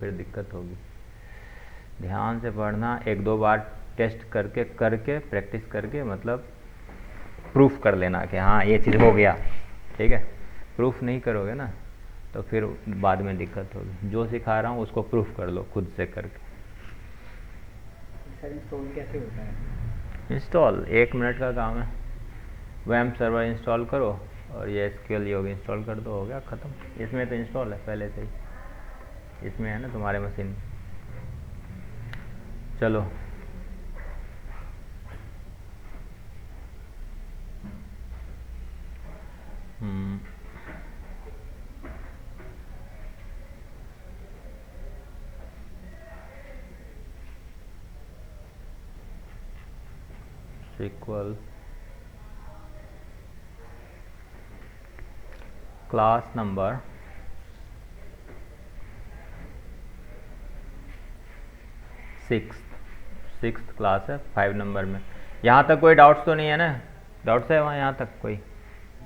फिर दिक्कत होगी। ध्यान से पढ़ना, एक दो बार टेस्ट करके प्रैक्टिस करके मतलब प्रूफ कर लेना कि हाँ ये चीज़ हो गया। ठीक है, प्रूफ नहीं करोगे ना तो फिर बाद में दिक्कत होगी। जो सिखा रहा हूँ उसको प्रूफ कर लो खुद से करके। सर इंस्टॉल कैसे होता है? इंस्टॉल 1 मिनट का काम है। वैम सर्वर इंस्टॉल करो और ये एसक्यूएल योग इंस्टॉल कर दो, हो गया ख़त्म। इसमें तो इंस्टॉल है पहले से ही, इसमें है ना तुम्हारे मशीन। चलो SQL क्लास नंबर 6 क्लास है 5 नंबर में। यहाँ तक कोई डाउट्स तो नहीं है ना? डाउट्स है वहाँ यहाँ तक कोई?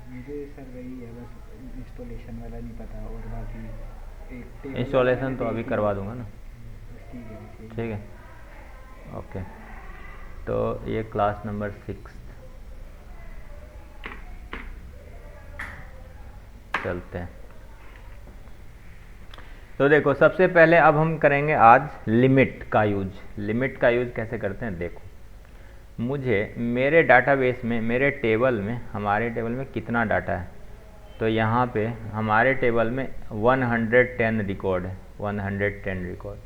मुझे सर वही है, बस इंस्टॉलेशन वाला नहीं पता, और बाकी एक टेबल वाला मैंने इंस्टॉलेशन तो देख अभी लिया। करवा दूंगा ना। बस ठीक है, बस यही ठीक है। है, ओके। तो ये क्लास नंबर 6 चलते हैं। तो देखो सबसे पहले अब हम करेंगे आज लिमिट का यूज। लिमिट का यूज कैसे करते हैं देखो। मुझे मेरे डाटाबेस में, मेरे टेबल में, हमारे टेबल में कितना डाटा है, तो यहाँ पे हमारे टेबल में 110 रिकॉर्ड है, 110 रिकॉर्ड।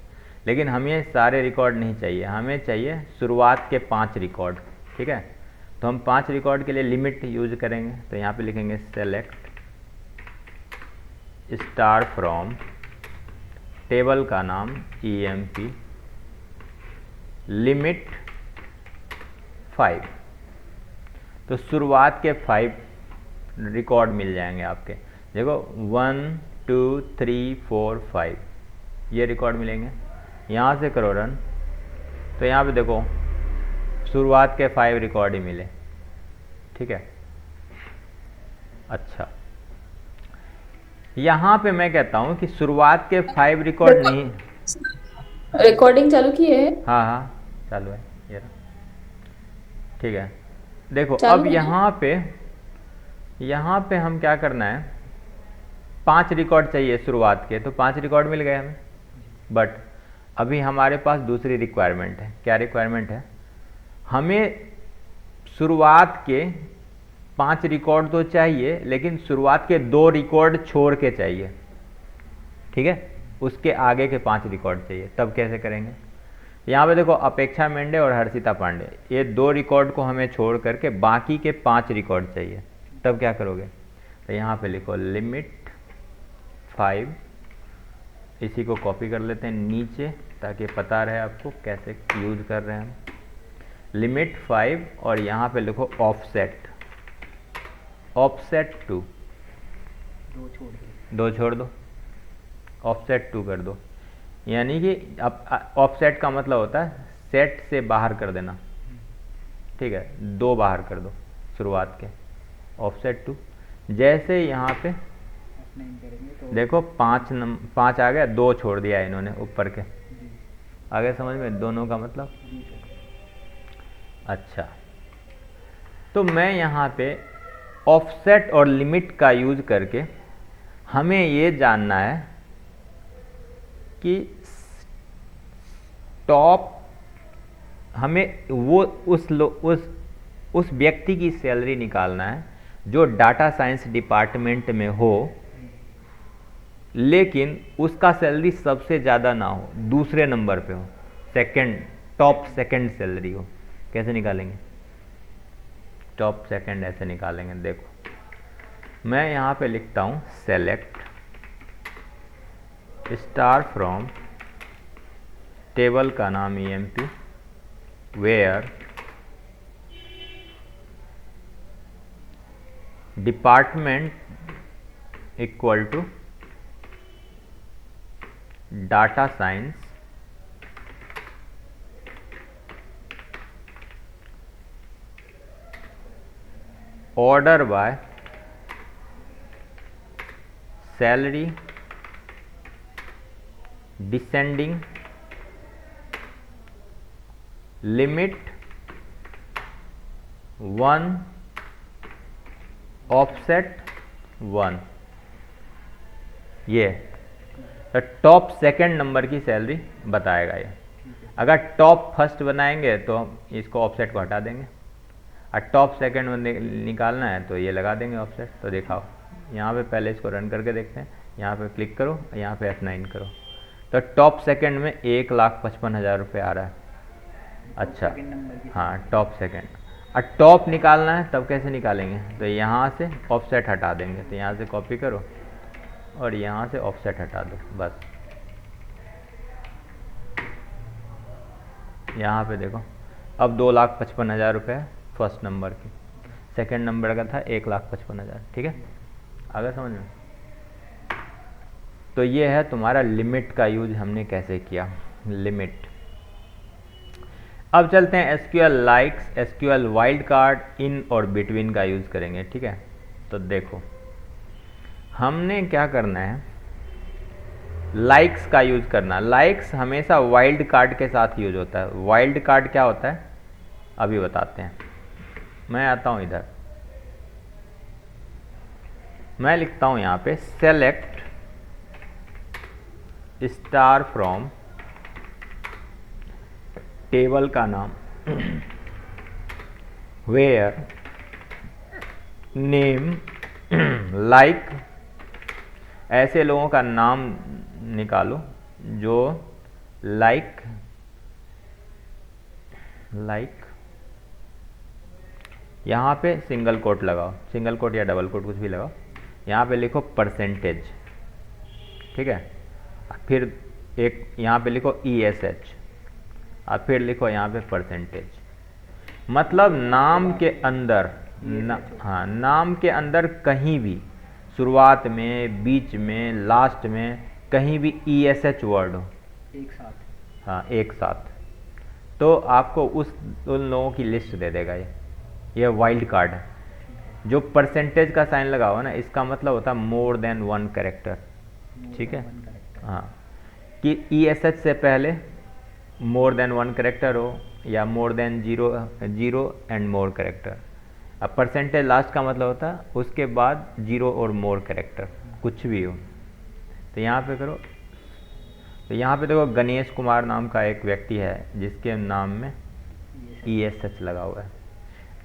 लेकिन हमें सारे रिकॉर्ड नहीं चाहिए, हमें चाहिए शुरुआत के 5 रिकॉर्ड। ठीक है, तो हम 5 रिकॉर्ड के लिए लिमिट यूज करेंगे। तो यहाँ पे लिखेंगे सेलेक्ट स्टार फ्रॉम, टेबल का नाम EMP, लिमिट 5। तो शुरुआत के 5 रिकॉर्ड मिल जाएंगे आपके। देखो 1 2 3 4 5 ये रिकॉर्ड मिलेंगे। यहाँ से करो रन, तो यहाँ पे देखो शुरुआत के 5 रिकॉर्ड ही मिले। ठीक है, अच्छा यहाँ पे मैं कहता हूँ कि शुरुआत के 5 रिकॉर्ड नहीं। रिकॉर्डिंग चालू की है? हाँ हाँ चालू है ये रहा। ठीक है, देखो अब चालू है ना? यहाँ पे हम क्या करना है, 5 रिकॉर्ड चाहिए शुरुआत के, तो 5 रिकॉर्ड मिल गए हमें। बट अभी हमारे पास दूसरी रिक्वायरमेंट है। क्या रिक्वायरमेंट है? हमें शुरुआत के 5 रिकॉर्ड तो चाहिए, लेकिन शुरुआत के 2 रिकॉर्ड छोड़ के चाहिए। ठीक है, उसके आगे के 5 रिकॉर्ड चाहिए। तब कैसे करेंगे? यहाँ पे देखो अपेक्षा मेंढे और हर्षिता पांडे, ये 2 रिकॉर्ड को हमें छोड़ करके बाकी के 5 रिकॉर्ड चाहिए। तब क्या करोगे? तो यहाँ पे लिखो लिमिट 5, इसी को कॉपी कर लेते हैं नीचे ताकि पता रहे आपको कैसे यूज कर रहे हैं हम। लिमिट 5 और यहाँ पे लिखो ऑफसेट, ऑफसेट 2, 2 छोड़ दो, ऑफसेट 2 कर दो। यानी कि अब ऑफसेट का मतलब होता है सेट से बाहर कर देना। ठीक है, 2 बाहर कर दो शुरुआत के, ऑफसेट 2। जैसे यहाँ पे तो देखो 5 आ गया, 2 छोड़ दिया इन्होंने ऊपर के। आगे समझ में दोनों का मतलब? अच्छा, तो मैं यहाँ पे ऑफसेट और लिमिट का यूज करके हमें ये जानना है कि टॉप, हमें वो उस व्यक्ति की सैलरी निकालना है जो डाटा साइंस डिपार्टमेंट में हो, लेकिन उसका सैलरी सबसे ज़्यादा ना हो, दूसरे नंबर पे हो, सेकंड, टॉप सेकंड सैलरी हो। कैसे निकालेंगे? टॉप सेकंड ऐसे निकालेंगे। देखो मैं यहाँ पे लिखता हूँ सेलेक्ट स्टार फ्रॉम, टेबल का नाम EMP, where department equal to data science, order by salary descending limit 1 offset 1, ये तो टॉप सेकंड नंबर की सैलरी बताएगा ये। अगर टॉप फर्स्ट बनाएंगे तो हम इसको ऑफसेट को हटा देंगे, और टॉप सेकंड में निकालना है तो ये लगा देंगे ऑफसेट। तो दिखाओ यहाँ पे पहले इसको रन करके देखते हैं। यहाँ पे क्लिक करो, यहाँ पे F9 करो, तो टॉप सेकंड में 1,55,000 रुपये आ रहा है। अच्छा हाँ, टॉप सेकंड। और टॉप निकालना है तब कैसे निकालेंगे, तो यहाँ से ऑफसेट हटा देंगे। तो यहाँ से कॉपी करो और यहाँ से ऑफसेट हटा दो, बस। यहाँ पे देखो अब 2,55,000 रुपये फर्स्ट नंबर की, सेकंड नंबर का था 1,55,000। ठीक है, अगर समझ में। तो ये है तुम्हारा लिमिट का यूज हमने कैसे किया, लिमिट। अब चलते हैं SQL likes, SQL wild card, in और बिटवीन का यूज़ करेंगे। ठीक है, तो देखो हमने क्या करना है, लाइक्स का यूज़ करना। लाइक्स हमेशा वाइल्ड कार्ड के साथ यूज होता है। वाइल्ड कार्ड क्या होता है अभी बताते हैं। मैं आता हूँ इधर, मैं लिखता हूँ यहाँ पे सेलेक्ट स्टार फ्रॉम टेबल का नाम वेयर नेम लाइक, ऐसे लोगों का नाम निकालो जो लाइक यहाँ पे सिंगल कोट लगाओ, सिंगल कोट या डबल कोट कुछ भी लगाओ। यहाँ पे लिखो परसेंटेज, ठीक है। फिर एक यहाँ पे लिखो ESH, और फिर लिखो यहाँ पे परसेंटेज। मतलब नाम के अंदर हाँ, नाम के अंदर कहीं भी शुरुआत में, बीच में, लास्ट में कहीं भी ESH वर्ड हो एक साथ, हाँ एक साथ, तो आपको उन लोगों की लिस्ट दे देगा ये वाइल्ड कार्ड है। जो परसेंटेज का साइन लगा हुआ ना, इसका मतलब होता है मोर देन 1 कैरेक्टर। ठीक है, हाँ, कि ESH से पहले मोर देन 1 कैरेक्टर हो या more than 0 and more character. अब परसेंटेज लास्ट का मतलब होता है उसके बाद 0 और मोर कैरेक्टर कुछ भी हो। तो यहाँ पे करो, तो यहाँ पे देखो गणेश कुमार नाम का एक व्यक्ति है जिसके नाम में ESH लगा हुआ है।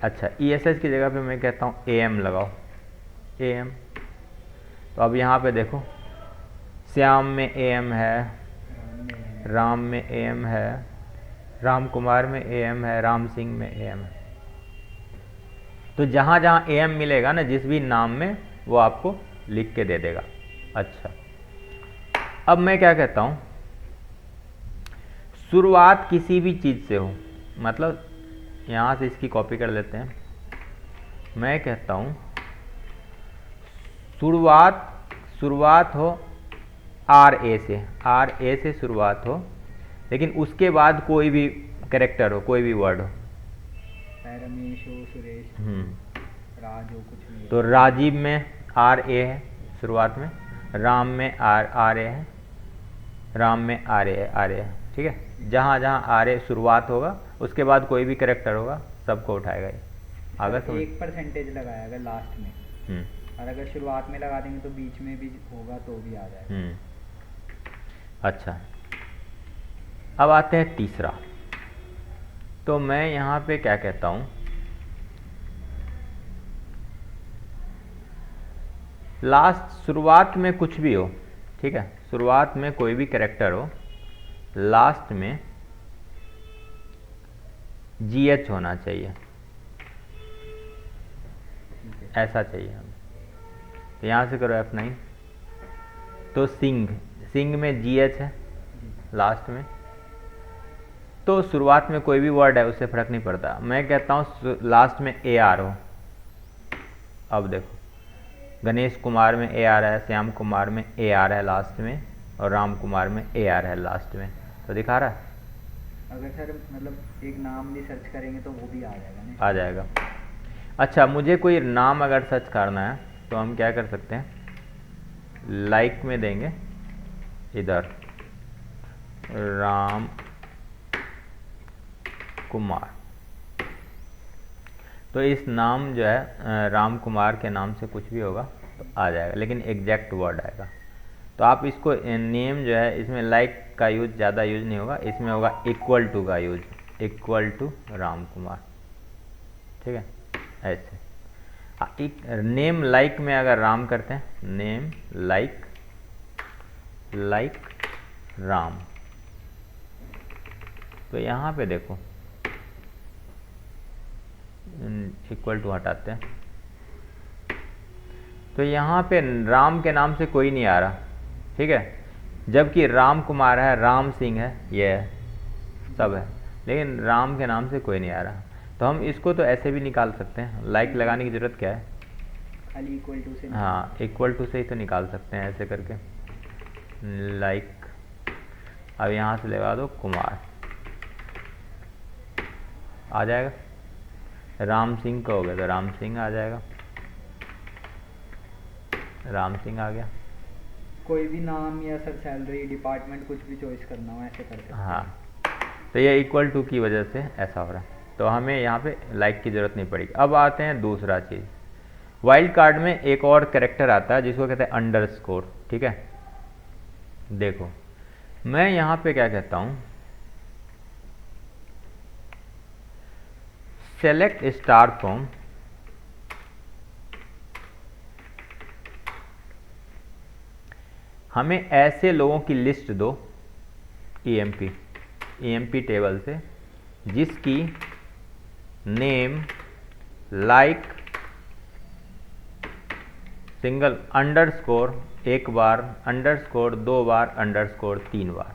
अच्छा, ESH की जगह पे मैं कहता हूँ AM लगाओ, AM। तो अब यहाँ पे देखो श्याम में AM है, राम में AM है, राम कुमार में AM है, राम सिंह में AM है। तो जहाँ जहाँ AM मिलेगा ना जिस भी नाम में, वो आपको लिख के दे देगा। अच्छा, अब मैं क्या कहता हूँ, शुरुआत किसी भी चीज़ से हो, मतलब यहाँ से इसकी कॉपी कर लेते हैं। मैं कहता हूँ शुरुआत हो RA से शुरुआत हो, लेकिन उसके बाद कोई भी कैरेक्टर हो, कोई भी वर्ड हो। रमेश हो, सुरेश, राज हो, कुछ भी। तो राजीव में RA है शुरुआत में, राम में RA है, राम में RA है। ठीक है, जहाँ जहाँ RA शुरुआत होगा उसके बाद कोई भी कैरेक्टर होगा सबको उठाएगा ये। अगर समझ, एक परसेंटेज लगाया अगर लास्ट में, और अगर शुरुआत में लगा देंगे तो बीच में भी होगा तो भी आ जाएगा। अच्छा, अब आते हैं तीसरा। तो मैं यहाँ पे क्या कहता हूँ, लास्ट शुरुआत में कुछ भी हो, ठीक है, शुरुआत में कोई भी कैरेक्टर हो, लास्ट में GH होना चाहिए, ऐसा चाहिए हमें। तो यहाँ से करो F9। तो सिंह में GH है लास्ट में, तो शुरुआत में कोई भी वर्ड है उससे फर्क नहीं पड़ता। मैं कहता हूँ लास्ट में AR हो। अब देखो गणेश कुमार में AR है, श्याम कुमार में AR है लास्ट में, और राम कुमार में AR है लास्ट में। तो दिखा रहा है। अगर सर मतलब एक नाम भी सर्च करेंगे तो वो भी आ जाएगा ना? आ जाएगा। अच्छा, मुझे कोई नाम अगर सर्च करना है तो हम क्या कर सकते हैं, लाइक में देंगे इधर राम कुमार। तो इस नाम जो है राम कुमार के नाम से कुछ भी होगा तो आ जाएगा, लेकिन एग्जैक्ट वर्ड आएगा। तो आप इसको नेम जो है इसमें लाइक का यूज ज़्यादा यूज नहीं होगा, इसमें होगा इक्वल टू का use, equal to Ram Kumar. ठीक है, ऐसे नेम लाइक में अगर राम करते हैं, नेम लाइक लाइक राम, तो यहाँ पे देखो इक्वल टू हटाते हैं, तो यहाँ पे राम के नाम से कोई नहीं आ रहा। ठीक है, जबकि राम कुमार है, राम सिंह है, ये है, सब है, लेकिन राम के नाम से कोई नहीं आ रहा। तो हम इसको तो ऐसे भी निकाल सकते हैं, लाइक लगाने की ज़रूरत क्या है, खाली इक्वल टू से। हाँ, इक्वल टू से ही तो निकाल सकते हैं ऐसे करके, लाइक। अब यहाँ से लगा दो कुमार, आ जाएगा। राम सिंह का हो गया तो राम सिंह आ जाएगा, राम सिंह आ गया। कोई भी नाम या सर सैलरी डिपार्टमेंट कुछ भी चॉइस करना हो ऐसे कर सकते हैं। हाँ, तो ये इक्वल टू की वजह से ऐसा हो रहा है, तो हमें यहाँ पे लाइक की ज़रूरत नहीं पड़ेगी। अब आते हैं दूसरा चीज़, वाइल्ड कार्ड में एक और कैरेक्टर आता है जिसको कहते हैं अंडरस्कोर। ठीक है, देखो मैं यहाँ पे क्या कहता हूँ, सेलेक्ट स्टार फ्रॉम हमें ऐसे लोगों की लिस्ट दो ईएमपी टेबल से जिसकी नेम लाइक सिंगल अंडरस्कोर एक बार, अंडरस्कोर दो बार, अंडरस्कोर तीन बार।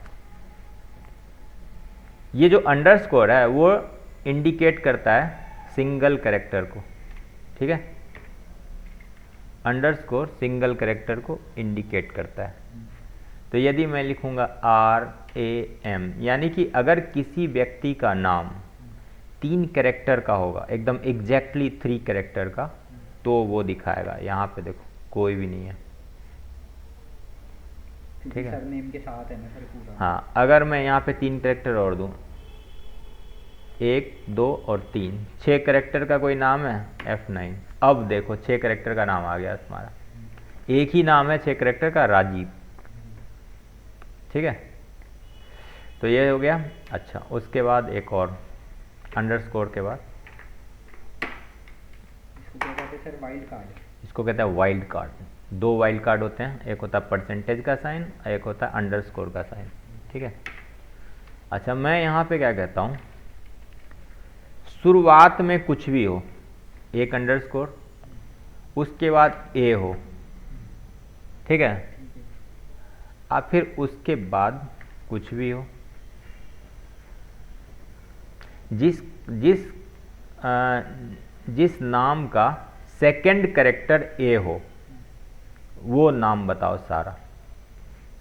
ये जो अंडरस्कोर है वो इंडिकेट करता है सिंगल कैरेक्टर को। ठीक है, अंडरस्कोर सिंगल कैरेक्टर को इंडिकेट करता है। तो यदि मैं लिखूंगा RAM, यानी कि अगर किसी व्यक्ति का नाम 3 कैरेक्टर का होगा, एकदम एग्जैक्टली 3 कैरेक्टर का, तो वो दिखाएगा। यहाँ पे देखो कोई भी नहीं है। ठीक है, सरनेम के साथ है ना सर पूरा। हाँ, अगर मैं यहाँ पे 3 कैरेक्टर और दूँ, 1 2 और 3, 6 कैरेक्टर का कोई नाम है F9। अब देखो 6 कैरेक्टर का नाम आ गया तुम्हारा, एक ही नाम है 6 कैरेक्टर का, राजीव। ठीक है, तो ये हो गया। अच्छा, उसके बाद एक और अंडरस्कोर के बाद इसको क्या कहते हैं सर, वाइल्ड कार्ड। इसको कहते हैं वाइल्ड कार्ड। 2 वाइल्ड कार्ड होते हैं, एक होता है परसेंटेज का साइन और एक होता है अंडरस्कोर का साइन। ठीक है, अच्छा मैं यहाँ पे क्या कहता हूँ, शुरुआत में कुछ भी हो, एक अंडरस्कोर, उसके बाद A हो। ठीक है, अब फिर उसके बाद कुछ भी हो, जिस नाम का सेकंड कैरेक्टर A हो, वो नाम बताओ सारा।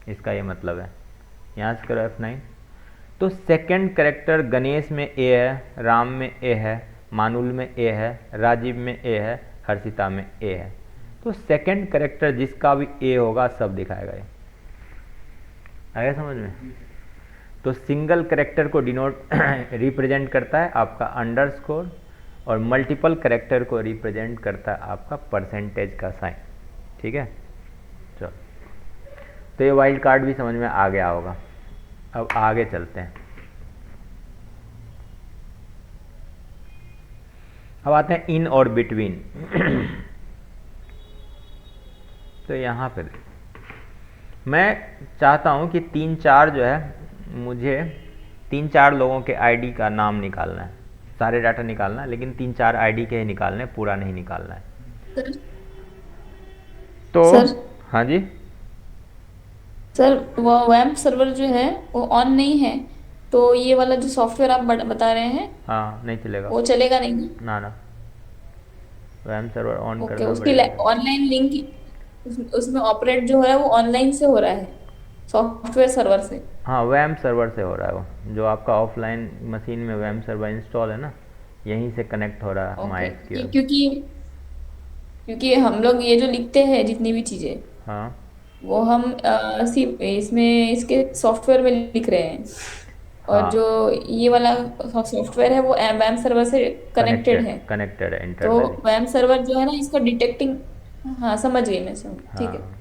इसका ये मतलब है, यहाँ से करो F9। तो सेकंड कैरेक्टर गणेश में A है, राम में A है, मानुल में A है, राजीव में A है, हर्षिता में A है। तो सेकंड कैरेक्टर जिसका भी A होगा सब दिखाएगा ये। आया समझ में? तो सिंगल कैरेक्टर को डिनोट रिप्रेजेंट करता है आपका अंडरस्कोर, और मल्टीपल कैरेक्टर को रिप्रेजेंट करता है आपका परसेंटेज का साइन। ठीक है, चलो, तो ये वाइल्ड कार्ड भी समझ में आ गया होगा। अब आगे चलते हैं, अब आते हैं इन और बिटवीन। तो यहाँ पर मैं चाहता हूँ कि 3-4 जो है, मुझे 3-4 लोगों के आईडी का नाम निकालना है, सारे डाटा निकालना है, लेकिन 3-4 आईडी के ही निकालने, पूरा नहीं निकालना है। सर, तो सर, हाँ जी सर वो वैम्प सर्वर जो है वो ऑन नहीं है, तो ये वाला जो सॉफ्टवेयर आप बता रहे हैं हाँ, नहीं चलेगा, वो चलेगा नहीं ना? ना वैम सर्वर ऑन ओके, करना उसकी पड़ेगा। ऑनलाइन लिंक उसमें ऑपरेट जो है वो ऑनलाइन से हो रहा है, सॉफ्टवेयर सर्वर से। हाँ, वैम सर्वर से हो रहा है वो, जो आपका ऑफलाइन मशीन में वैम सर्वर इंस्टॉल है ना, यहीं से कनेक्ट हो रहा है ओके, MySQL। क्योंकि क्योंकि हम लोग ये जो लिखते हैं जितनी भी चीजें, हाँ, वो हम इसमें इसके सॉफ्टवेयर में लिख रहे हैं, और जो हाँ, ये वाला सॉफ्टवेयर है वो वैम सर्वर से कनेक्टेड कनेक्टेड है। कनेक्टेड है तो इंटरनली। वैम सर्वर जो है ना इसका डिटेक्टिंग, हाँ समझ गई मैं, ठीक है। हाँ,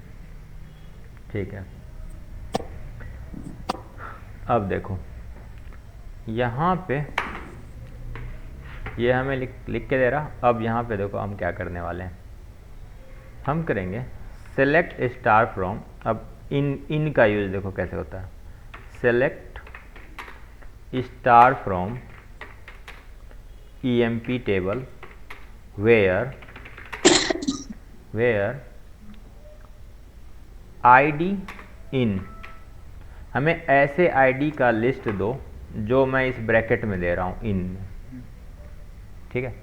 ठीक है। अब देखो यहाँ पे ये हमें लिख लिख के दे रहा। अब यहाँ पे देखो हम क्या करने वाले हैं, हम करेंगे सेलेक्ट स्टार फ्रॉम। अब इन का यूज़ देखो कैसे होता है, select star from EMP table where ID in. हमें ऐसे ID का लिस्ट दो जो मैं इस ब्रैकेट में दे रहा हूँ इन में, ठीक है,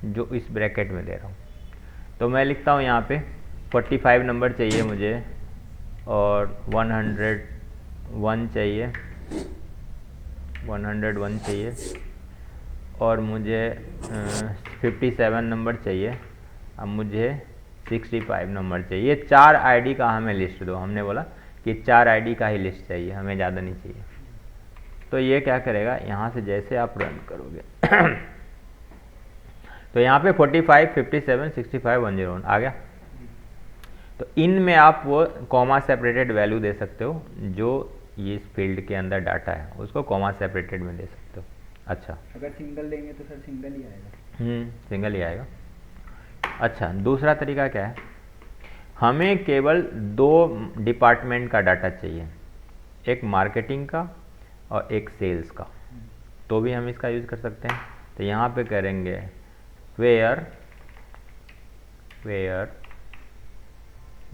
जो इस ब्रैकेट में दे रहा हूँ। तो मैं लिखता हूँ यहाँ पे 45 नंबर चाहिए मुझे, और 101 चाहिए, 101 चाहिए, और मुझे 57 नंबर चाहिए, अब मुझे 65 नंबर चाहिए। ये 4 ID का हमें लिस्ट दो। हमने बोला कि 4 ID का ही लिस्ट चाहिए, हमें ज़्यादा नहीं चाहिए। तो ये क्या करेगा, यहाँ से जैसे आप रन करोगे तो यहाँ पे 45, 57, 65, 101 आ गया। तो इन में आप वो कॉमा सेपरेटेड वैल्यू दे सकते हो, जो ये इस फील्ड के अंदर डाटा है उसको कॉमा सेपरेटेड में दे सकते हो। अच्छा, अगर सिंगल देंगे तो सर सिंगल ही आएगा। सिंगल ही आएगा। अच्छा, दूसरा तरीका क्या है, हमें केवल 2 डिपार्टमेंट का डाटा चाहिए, एक मार्केटिंग का और एक सेल्स का, तो भी हम इसका यूज़ कर सकते हैं। तो यहाँ पे करेंगे वेयर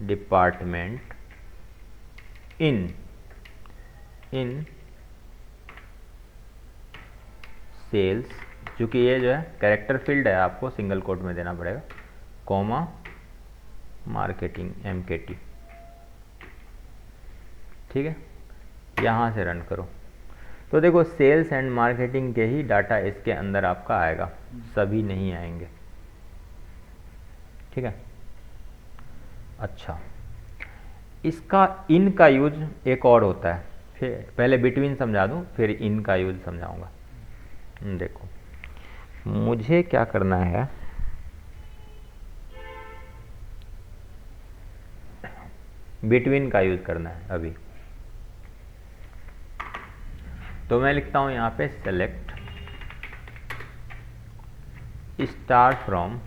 डिपार्टमेंट इन सेल्स, चूँकि ये जो है कैरेक्टर फील्ड है आपको सिंगल कोट में देना पड़ेगा, कॉमा मार्केटिंग MKT, ठीक है। यहाँ से रन करो तो देखो सेल्स एंड मार्केटिंग के ही डाटा इसके अंदर आपका आएगा, सभी नहीं आएंगे, ठीक है। अच्छा, इसका इन का यूज एक और होता है, फिर पहले बिटवीन समझा दूं फिर इन का यूज समझाऊंगा। देखो मुझे क्या करना है, बिटवीन का यूज करना है अभी। तो मैं लिखता हूं यहाँ पे select star from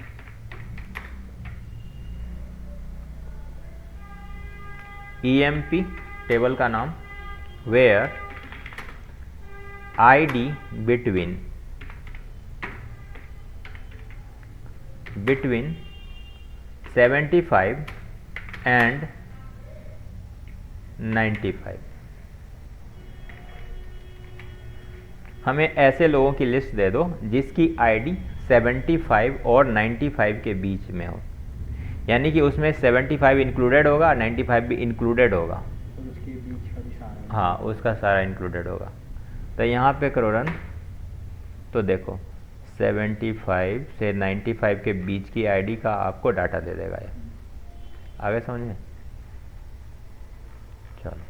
EMP table का नाम, वेयर ID बिटवीन 75 एंड 95। हमें ऐसे लोगों की लिस्ट दे दो जिसकी ID 75 और 95 के बीच में हो, यानी कि उसमें 75 इंक्लूडेड होगा, 95 भी इंक्लूडेड होगा, और उसके बीच का भी सारा। हाँ उसका सारा इंक्लूडेड होगा। तो यहाँ पे करो रन, तो देखो 75 से 95 के बीच की ID का आपको डाटा दे देगा ये। आगे समझ में? चलो,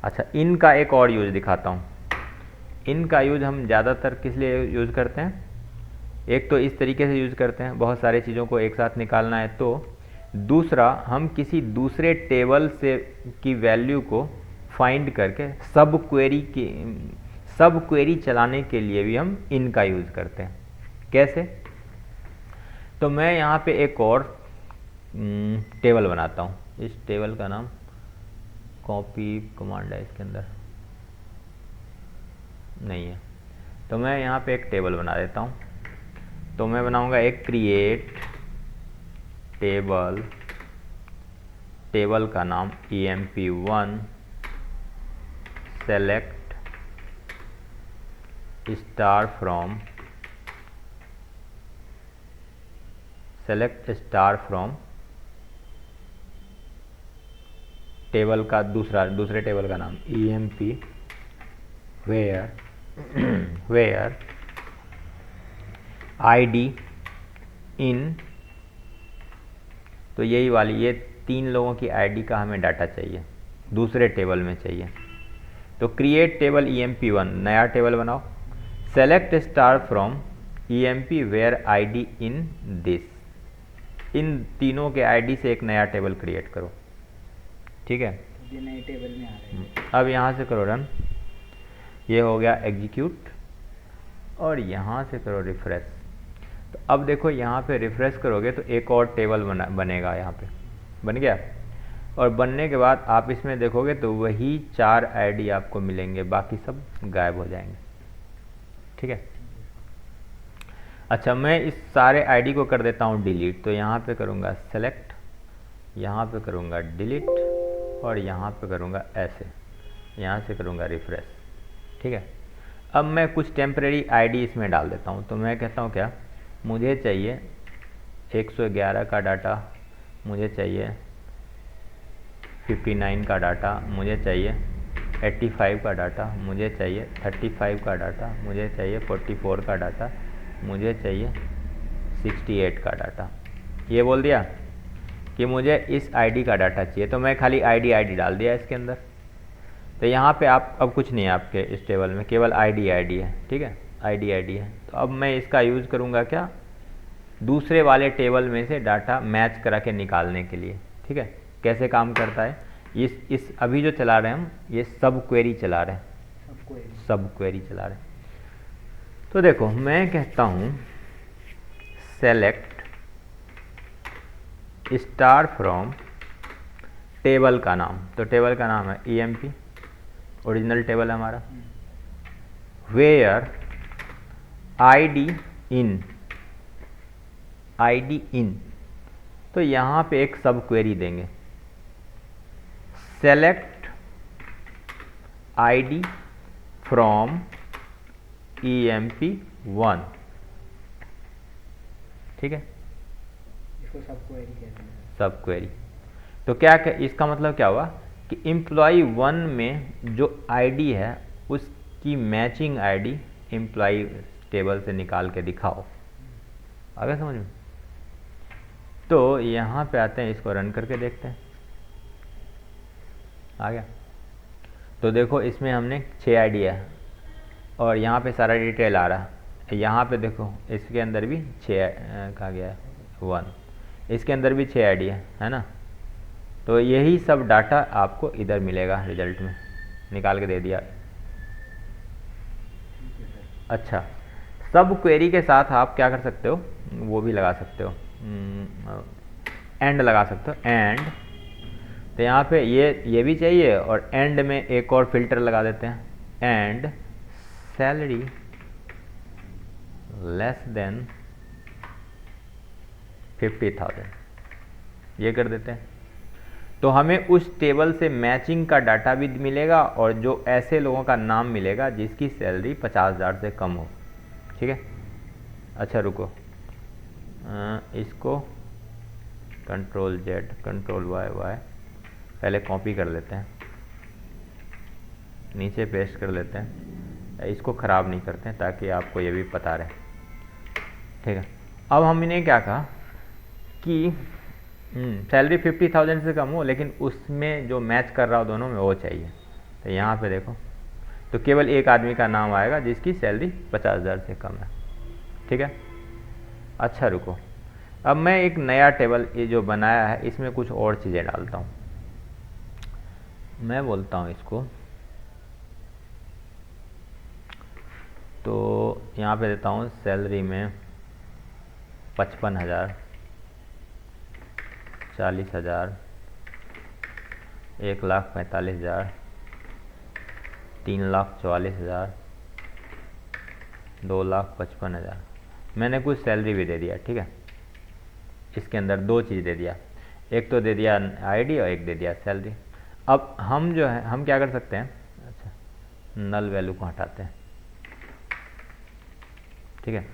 अच्छा इन का एक और यूज़ दिखाता हूँ। इन का यूज़ हम ज़्यादातर किस लिए यूज़ करते हैं, एक तो इस तरीके से यूज़ करते हैं, बहुत सारी चीज़ों को एक साथ निकालना है, तो दूसरा हम किसी दूसरे टेबल से की वैल्यू को फाइंड करके सब क्वेरी चलाने के लिए भी हम इन का यूज़ करते हैं। कैसे? तो मैं यहाँ पे एक और टेबल बनाता हूँ, इस टेबल का नाम कॉपी कमांड है, इसके अंदर नहीं है, तो मैं यहाँ पे एक टेबल बना देता हूँ। तो मैं बनाऊँगा एक क्रिएट टेबल, टेबल का नाम EMP1 select star from table का दूसरे टेबल का नाम EMP वेयर ID इन। तो यही वाली ये 3 लोगों की आईडी का हमें डाटा चाहिए, दूसरे टेबल में चाहिए। तो क्रिएट टेबल emp1, नया टेबल बनाओ। Select star from emp where ID in this, इन तीनों के आईडी से एक नया टेबल क्रिएट करो। ठीक है, ये नए टेबल में आ रहे हैं। अब यहाँ से करो रन, ये हो गया एग्जीक्यूट, और यहाँ से करो रिफ्रेश। तो अब देखो यहाँ पे रिफ्रेश करोगे तो एक और टेबल बनेगा, यहाँ पे बन गया। और बनने के बाद आप इसमें देखोगे तो वही 4 आईडी आपको मिलेंगे, बाकी सब गायब हो जाएंगे। ठीक है, अच्छा मैं इस सारे आईडी को कर देता हूँ डिलीट। तो यहाँ पे करूँगा सेलेक्ट, यहाँ पे करूँगा डिलीट, और यहाँ पे करूँगा ऐसे, यहाँ से करूँगा रिफ्रेश। ठीक है, अब मैं कुछ टेम्परेरी आईडी इसमें डाल देता हूँ। तो मैं कहता हूँ क्या, मुझे चाहिए 111 का डाटा, मुझे चाहिए 59 का डाटा, मुझे चाहिए 85 का डाटा, मुझे चाहिए 35 का डाटा, मुझे चाहिए 44 का डाटा, मुझे चाहिए 68 का डाटा। ये बोल दिया कि मुझे इस आईडी का डाटा चाहिए, तो मैं खाली आईडी डाल दिया इसके अंदर। तो यहाँ पे आप अब कुछ नहीं है आपके इस टेबल में, केवल आईडी है। ठीक है, आईडी है। तो अब मैं इसका यूज़ करूँगा क्या, दूसरे वाले टेबल में से डाटा मैच करा के निकालने के लिए। ठीक है, कैसे काम करता है, इस अभी जो चला रहे हैं हम, ये सब क्वेरी चला रहे हैं, सब क्वेरी चला रहे हैं। तो देखो मैं कहता हूँ सेलेक्ट स्टार फ्रॉम टेबल का नाम, तो टेबल का नाम है emp, ओरिजिनल टेबल है हमारा, वेयर आईडी इन, तो यहाँ पे एक सब क्वेरी देंगे, सेलेक्ट आईडी फ्रॉम emp1। ठीक है, इसको सब क्वेरी कहते हैं, सब क्वेरी। तो क्या इसका मतलब क्या हुआ कि एम्प्लॉय 1 में जो आईडी है उसकी मैचिंग आईडी एम्प्लॉय टेबल से निकाल के दिखाओ। आ गया समझ में? तो यहाँ पे आते हैं, इसको रन करके देखते हैं। आ गया, तो देखो इसमें हमने 6 आईडी है और यहाँ पे सारा डिटेल आ रहा है। यहाँ पे देखो इसके अंदर भी 6 कहा गया है 1, इसके अंदर भी 6 आईडी है ना। तो यही सब डाटा आपको इधर मिलेगा, रिजल्ट में निकाल के दे दिया। अच्छा, सब क्वेरी के साथ आप क्या कर सकते हो, वो भी लगा सकते हो, एंड लगा सकते हो, एंड। तो यहाँ पे ये भी चाहिए, और एंड में एक और फिल्टर लगा देते हैं, एंड सैलरी लेस देन 50,000, ये कर देते हैं। तो हमें उस टेबल से मैचिंग का डाटा भी मिलेगा और जो ऐसे लोगों का नाम मिलेगा जिसकी सैलरी 50,000 से कम हो। ठीक है, अच्छा रुको, इसको Ctrl Z Ctrl Y पहले कॉपी कर लेते हैं, नीचे पेस्ट कर लेते हैं, इसको ख़राब नहीं करते हैं ताकि आपको ये भी पता रहे। ठीक है, अब हमने क्या कहा कि सैलरी 50,000 से कम हो, लेकिन उसमें जो मैच कर रहा हो दोनों में वो चाहिए। तो यहाँ पे देखो, तो केवल एक आदमी का नाम आएगा जिसकी सैलरी 50,000 से कम है। ठीक है, अच्छा रुको, अब मैं एक नया टेबल ये जो बनाया है इसमें कुछ और चीज़ें डालता हूँ। मैं बोलता हूँ इसको, तो यहाँ पे देता हूँ सैलरी में 55,000, 40,000, 1,45,000, 3,44,000, 2,55,000। मैंने कुछ सैलरी भी दे दिया। ठीक है, इसके अंदर 2 चीज़ दे दिया, एक तो दे दिया आईडी और एक दे दिया सैलरी। अब हम जो है हम क्या कर सकते हैं, अच्छा नल वैल्यू को हटाते हैं। ठीक है,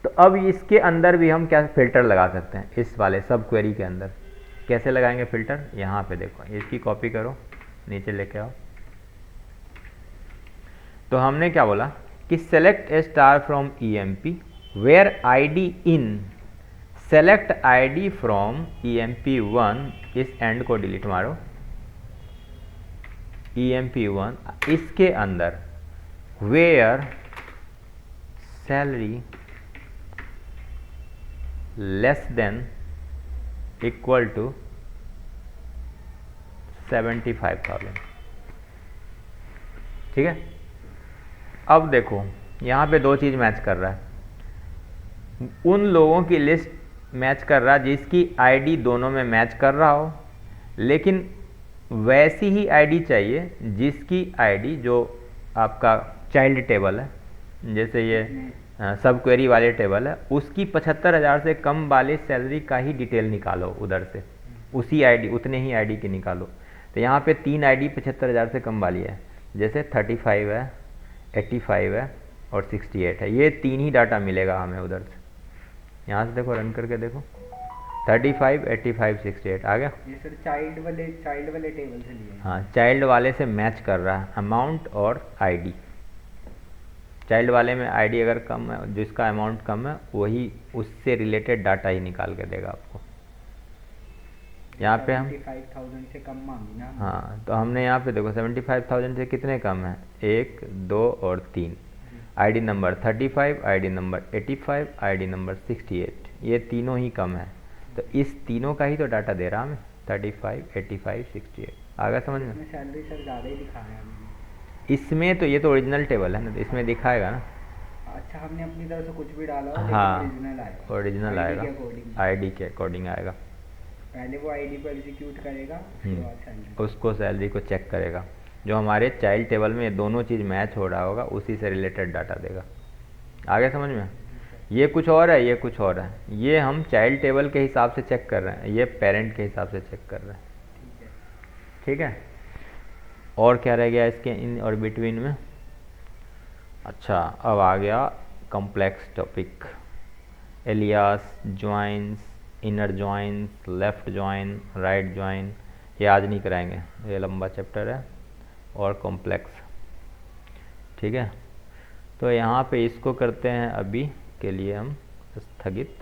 तो अब इसके अंदर भी हम क्या फिल्टर लगा सकते हैं, इस वाले सब क्वेरी के अंदर। कैसे लगाएंगे फिल्टर, यहाँ पे देखो, इसकी कॉपी करो, नीचे लेके आओ। तो हमने क्या बोला कि select a star from emp where ID in select ID from EMP1, इस एंड को डिलीट मारो, EMP1 इसके अंदर where salary less than equal to 75,000। ठीक है, अब देखो यहाँ पे दो चीज़ मैच कर रहा है, उन लोगों की लिस्ट मैच कर रहा है जिसकी आईडी दोनों में मैच कर रहा हो, लेकिन वैसी ही आईडी चाहिए जिसकी आईडी जो आपका चाइल्ड टेबल है, जैसे ये सब क्वेरी वाले टेबल है, उसकी 75,000 से कम वाले सैलरी का ही डिटेल निकालो उधर से, उसी आईडी उतने ही आईडी की निकालो। तो यहाँ पे 3 आईडी 75,000 से कम वाली है, जैसे 35 है, 85 है और 68 है, ये 3 ही डाटा मिलेगा हमें उधर से। यहाँ से देखो, रन करके देखो, 35, 85, 68 आ गया। ये सर चाइल्ड वाले टेबल से लिए। हाँ, चाइल्ड वाले से मैच कर रहा है अमाउंट और आईडी। चाइल्ड वाले में आईडी अगर कम है, जिसका अमाउंट कम है, वही उससे रिलेटेड डाटा ही निकाल के देगा आपको। यहाँ पे हम 75,000 से कम मांगी ना। हाँ, तो हमने यहाँ पे देखो 75,000 से कितने कम है, 1, 2 और 3। ID number 35, ID number 85, ID number 68, ये तीनों ही कम है, तो इस तीनों का ही तो डाटा दे रहा हमें, 35, 85, 68। आ गया समझ में? इसमें सैलरी सर ज़्यादा ही दिखा है हमें। इसमें तो ये तो ओरिजिनल टेबल है ना, तो इसमें दिखाएगा ना। अच्छा, हमने अपनी तरफ से कुछ भी डाला हो, हाँ, लेकिन ओरिजिनल आएगा, ओरिजिनल ID आएगा, के according। आईडी के अकॉर्डिंग आएगा। पहले वो आईडी को एग्जीक्यूट करेगा, उसके बाद सैलरी। उसको सैलरी को चेक करेगा, जो हमारे चाइल्ड टेबल में ये दोनों चीज़ मैच हो रहा होगा, उसी से रिलेटेड डाटा देगा। आगे समझ में? ये कुछ और है, ये कुछ और है, ये हम चाइल्ड टेबल के हिसाब से चेक कर रहे हैं, ये पेरेंट के हिसाब से चेक कर रहे हैं। ठीक है, और क्या रह गया इसके इन और बिटवीन में? अच्छा, अब आ गया complex topic, alias, joins, inner joins, left join, right join, ये आज नहीं कराएंगे, ये लंबा चैप्टर है, और कॉम्प्लेक्स। ठीक है, तो यहाँ पे इसको करते हैं अभी के लिए हम स्थगित।